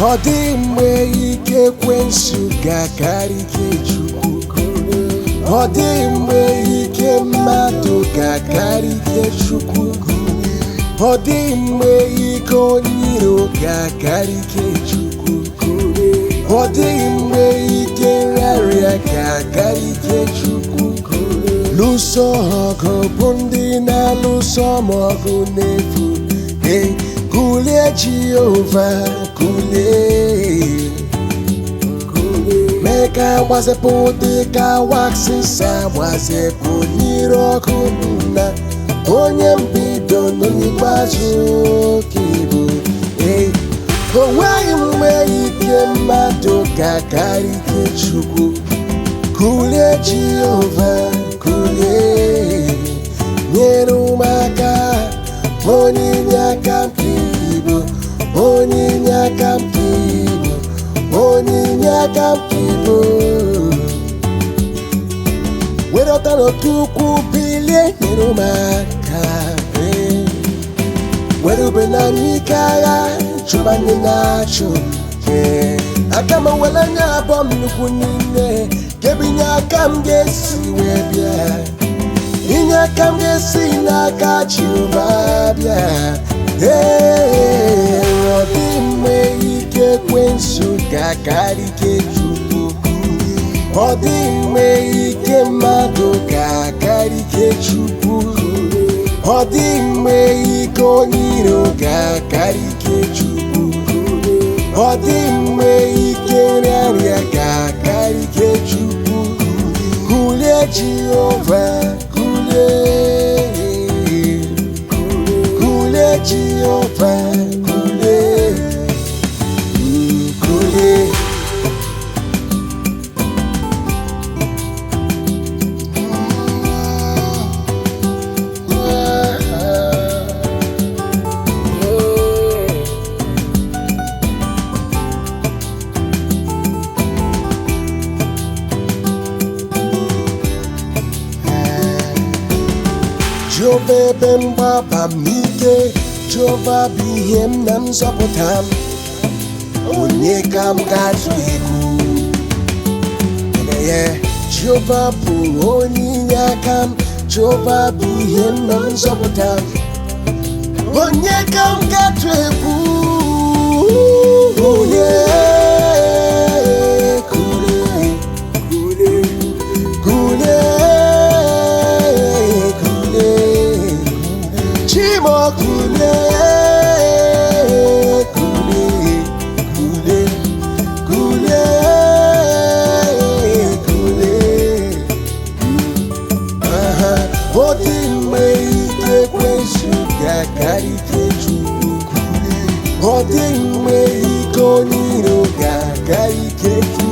Ọ dị mgbe ike ekwensu ga-akarị ike Chukwu. Ọ dị mgbe ike mmadụ ga-akarị ike Chukwu. Ọ dị mgbe ike onye iro ga-akarị ike Chukwu. Ọ dị mgbe ike nrịanrịa ga-akarị ike Chukwu. Lụso ọgụ bụ ndị na-alụso m ọgụ n'efu. Kulie Jehova, kulie. Mee ka gbazepụ dị ka waksịs agbazepụ n'ire ọkụ nna. Onye mbido n'ikpeazụ ka ịbụ. O nweghị mgbe ike mmadụ ga-akarị ike Chukwu. Kulie Jehova, kulie. Nyere m aka, onye inyeaka m ka ịbụ. Onye inyeaka m ka ịbụ. Onye inyeaka m ka ịbụ. Were ọta n'otu ukwu bilie nyere m aka. Were ube na n'ike agha chụba ndị na-achụ. Aka m were anya abụọ m nnukwu niile kebe inye aka m ga-esi wee bịa. Inye aka m ga-esi n'aka Jehova bịa. Ọ dị mgbe ike ekwensu ga-akarị ike Chukwu. Ọ dị mgbe ike mmadụ ga-akarị ike Chukwu. Ọ dị mgbe ike onye iro ga-akarị ike Chukwu. Ọ dị mgbe ike nrịanrịa ga-akarị ike Chukwu. Kulie Jehova, kulie. Kulie Jehova, kulie. Kulie. Jehova ebe mgbaba m n'ike. Jehova bụ ihe m na nzọpụta m. Onye ka m ga-atụ egwu? Jehova bụ onye inyeaka m. Jehova bụ ihe m na nzọpụta m. Onye ka m ga-atụ egwu? Kulie, kulie, kulie, kulie. Chimo kulie, kulie, kulie, kulie, kulie. Ọ dị mgbe ike ekwensu ga-akarị ike Chukwu. Ọ dị mgbe ike onye iro ga-akarị ike Chukwu.